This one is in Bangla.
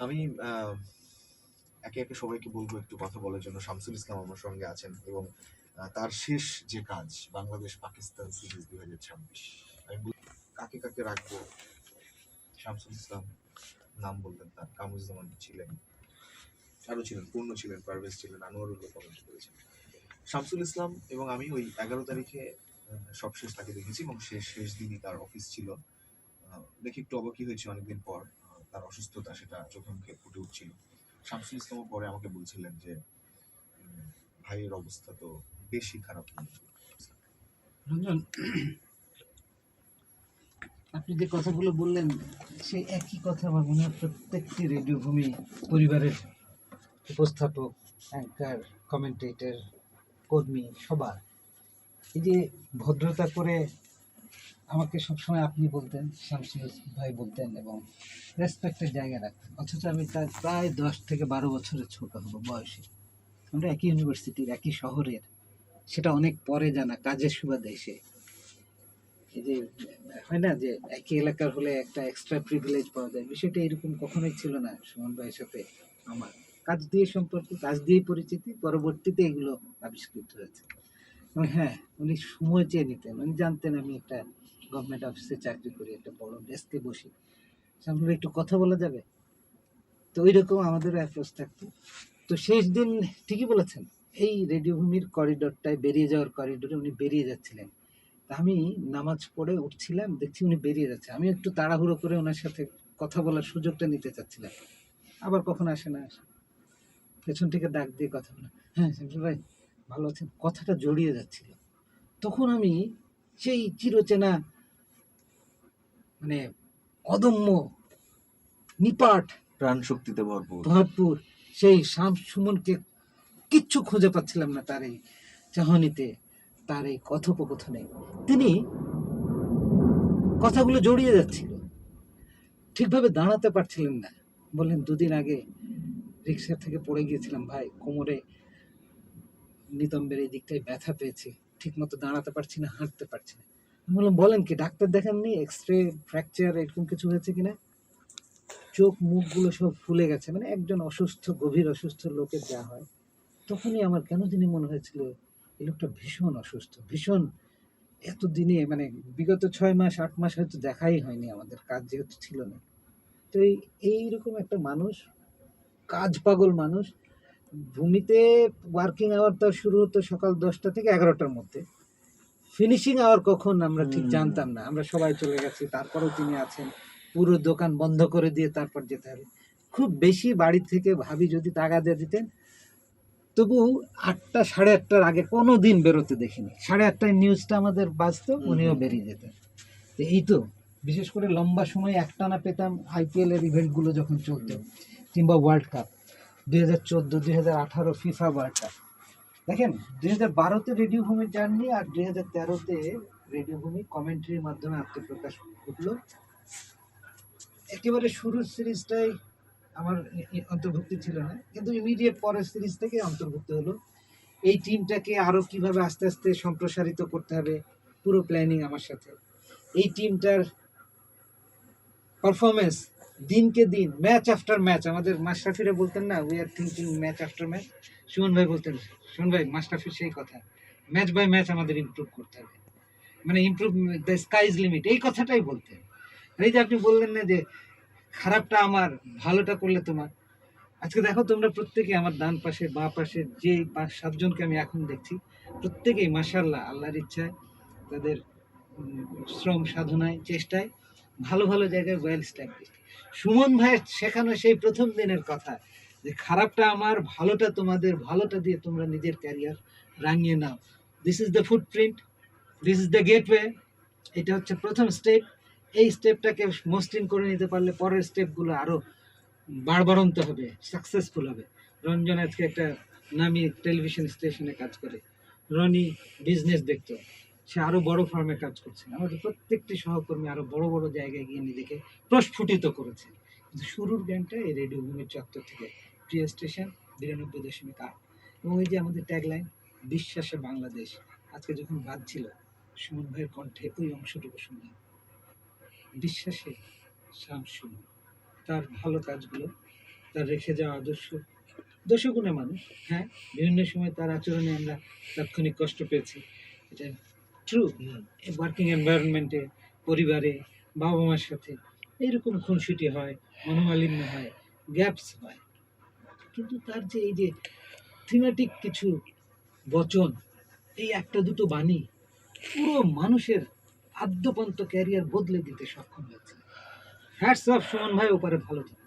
আমি একে একে সবাইকে বলবো একটু কথা বলার জন্য। শামসুল ইসলাম আমার সঙ্গে আছেন এবং তার শেষ যে কাজ বাংলাদেশ পাকিস্তান সিরিজ 2026, আমি কাকে কাকে রাখবো। শামসুল ইসলাম নাম বললেন, তার কামরুজ্জামান ছিলেন, আরো ছিলেন, পূর্ণ ছিলেন, পারভেজ ছিলেন, আনোয়ারুল্লাহ কমেন্ট করেছেন। শামসুল ইসলাম এবং আমি ওই 11 তারিখে সবশেষ তাকে দেখেছি এবং শেষ দিনই তার অফিস ছিল। দেখে একটু অবাকই হয়েছে, অনেকদিন পর তার অসুস্থতা সেটা চোখে মুখে ফুটে উঠছিল। শামসুল ইসলামও পরে আমাকে বলছিলেন যে ভাইয়ের অবস্থা তো বেশি খারাপ নয়। রঞ্জন, আপনি যে কথাগুলো বললেন সেই একই কথা আমার মনে হয় প্রত্যেকটি রেডিও ভূমি পরিবারের উপস্থাপক, অ্যাঙ্কার, কমেন্টেটর, কর্মী সবার এই যে ভদ্রতা করে আমাকে সবসময় আপনি বলতেন, শামসুল ভাই বলতেন এবং রেসপেক্টের জায়গা রাখতেন, অথচ আমি তার প্রায় 10 থেকে 12 বছরের ছোট হবো বয়সে। আমরা একই ইউনিভার্সিটির, একই শহরের, সেটা অনেক পরে জানা, কাজের সুবাদে এসে। এই যে হয় না যে একই এলাকার হলে একটা এক্সট্রা প্রিভিলেজ পাওয়া যায়, বিষয়টা এরকম কখনোই ছিল না সুমন ভাইয়ের সাথে আমার। কাজ দিয়ে সম্পর্ক, কাজ দিয়ে পরিচিতি, পরবর্তীতে এগুলো আবিষ্কৃত হয়েছে। এবং হ্যাঁ, উনি সময় চেয়ে নিতেন, উনি জানতেন আমি একটা গভর্নমেন্ট অফিসে চাকরি করি, একটা বড় ডেস্কে বসি, সামনে একটু কথা বলা যাবে, তো ওই রকম আমাদেরও অ্যাপ্রোচ থাকতো। তো শেষ দিন ঠিকই বলেছেন, এই রেডিও ভূমির করিডোরটায়, বেরিয়ে যাওয়ার করিডোরে উনি বেরিয়ে যাচ্ছিলেন। আমি নামাজ পড়ে উঠছিলাম, দেখছি উনি বেরিয়ে যাচ্ছে, আমি একটু তাড়াহুড়ো করে ওনার সাথে কথা বলার সুযোগটা নিতে চাচ্ছিলাম। আবার কখন আসে না আসে, পেছন থেকে ডাক দিয়ে কথা বলে, হ্যাঁ শামসুল ভাই ভালো আছেন, কথাটা জড়িয়ে যাচ্ছিল। তখন আমি সেই চিরচেনা, মানে অদম্য, নিপাট, প্রাণ শক্তিতে ভরপুর ভরপুর সেই সুমনকে কিচ্ছু খুঁজে পাচ্ছিলাম না তার এই চাহনিতে, তার এই কথোপকথনে। তিনি কথাগুলো জড়িয়ে যাচ্ছিল, ঠিকভাবে দাঁড়াতে পারছিলেন না। বললেন, 2 দিন আগে রিক্সা থেকে পড়ে গিয়েছিলাম ভাই, কোমরে নিতম্বের এই দিকটায় ব্যথা পেয়েছি, ঠিক মতো দাঁড়াতে পারছি না, হাঁটতে পারছি না। আমি বললাম, বলেন কি, ডাক্তার দেখাননি, এক্সরে, ফ্র্যাকচার এরকম কিছু হয়েছে কিনা? চোখ মুখগুলো সব ফুলে গেছে, মানে একজন অসুস্থ, গভীর অসুস্থ লোকের যা হয়। তখনই আমার কেন জানি মনে হয়েছিল এই লোকটা ভীষণ অসুস্থ, ভীষণ। এতদিনে মানে বিগত 6 মাস 8 মাস হয়তো দেখাই হয়নি আমাদের, কাজ যেহেতু ছিল না। তো এইরকম একটা মানুষ, কাজ পাগল মানুষ। ভূমিতে ওয়ার্কিং আওয়ার তার শুরু হতো সকাল 10টা থেকে 11টার মধ্যে, ফিনিশিং আওয়ার কখন আমরা ঠিক জানতাম না। আমরা সবাই চলে গেছি, তারপরেও তিনি আছেন, পুরো দোকান বন্ধ করে দিয়ে তারপর যেতে হবে। খুব বেশি বাড়ি থেকে ভাবি যদি তাগাদা দিতেন, তবু 8টা 8:30টার আগে কোনো দিন বেরোতে দেখিনি। 8:30টায় নিউজটা আমাদের বাজতো, উনিও বেরিয়ে যেতেন। তো এই তো, বিশেষ করে লম্বা সময় একটানা পেতাম আইপিএল এর ইভেন্টগুলো যখন চলতো, কিংবা world cup, 2014, 2018 FIFA world cup. দেখেন, 2012-তে রেডিও ভূমির জার্নি আর 2013-তে রেডিও ভূমি কমেন্ট্রির মাধ্যমে আত্মপ্রকাশ ঘটলো। একেবারে শুরুর সিরিজটাই আমার অন্তর্ভুক্তি ছিল না, কিন্তু ইমিডিয়েট পরের সিরিজ থেকে অন্তর্ভুক্ত হলো। এই টিমটাকে আরো কিভাবে আস্তে আস্তে সম্প্রসারিত করতে হবে, পুরো প্ল্যানিং আমার সাথে। এই টিমটার পারফরমেন্স দিনকে দিন, ম্যাচ আফটার ম্যাচ, আমাদের মাশরাফিরা বলতেন না, we are thinking match after match. Suman ভাই বলতেন, সুমন ভাই মাশরাফির সেই কথা, ম্যাচ বাই ম্যাচ আমাদের ইমপ্রুভ করতে হবে, মানে improve, the sky is limit, এই কথাটাই বলতেন। এই যে আপনি বললেন না যে খারাপটা আমার, ভালোটা করলে তোমার। আজকে দেখো তোমরা প্রত্যেকে, আমার ডান পাশে বাঁ পাশে যে 5-7 জনকে আমি এখন দেখছি, প্রত্যেকেই মাশাআল্লাহ আল্লাহর ইচ্ছায়, তাদের শ্রম সাধনায়, চেষ্টায় ভালো ভালো জায়গায় ওয়েল স্ট্যাবলিশ। সুমন ভাইয়ের শেখানো সেই প্রথম দিনের কথা, যে খারাপটা আমার, ভালোটা তোমাদের, ভালোটা দিয়ে তোমরা নিজের ক্যারিয়ার রাঙিয়ে নাও। This is the footprint, this is the gateway. এটা হচ্ছে প্রথম স্টেপ। এই স্টেপটাকে মসৃণ করে নিতে পারলে পরের স্টেপগুলো আরও বাড়বাড়ন্ত হবে, সাকসেসফুল হবে। রঞ্জন আজকে একটা নামি টেলিভিশন স্টেশনে কাজ করে, রনি বিজনেস দেখতো, সে আরো বড় ফার্মে কাজ করছে, আমাদের প্রত্যেকটি সহকর্মী আরো বড় বড় জায়গায় গিয়ে নিজেকে প্রস্ফুটিত করেছে। কিন্তু শুরুর জ্ঞানটা এই রেডিও ভূমির চত্বর থেকে, প্রিয় স্টেশন 92.8। এবং ওই যে আমাদের ট্যাগলাইন, বিশ্বাসে বাংলাদেশ, আজকে যখন বাজছিল সুমন ভাইয়ের কণ্ঠে ওই অংশটুকু শুনলাম, বিশ্বাসে শামসুল, তার ভালো কাজগুলো তার রেখে যাওয়া আদর্শ। দোষগুণে মানুষ, হ্যাঁ, বিভিন্ন সময় তার আচরণে আমরা তাৎক্ষণিক কষ্ট পেয়েছি, এটা ট্রু। ওয়ার্কিং এনভায়রনমেন্টে, পরিবারে, বাবা মার সাথে এইরকম খুনসুটি হয়, মনোমালিন্য হয়, গ্যাপস হয়। কিন্তু তার যে এই যে থিমেটিক কিছু বচন, এই একটা দুটো বাণী পুরো মানুষের আদ্যপান্ত ক্যারিয়ার বদলে দিতে সক্ষম হয়েছে। হ্যাটস অফ সুমন ভাই, ওপারে ভালো থাকে।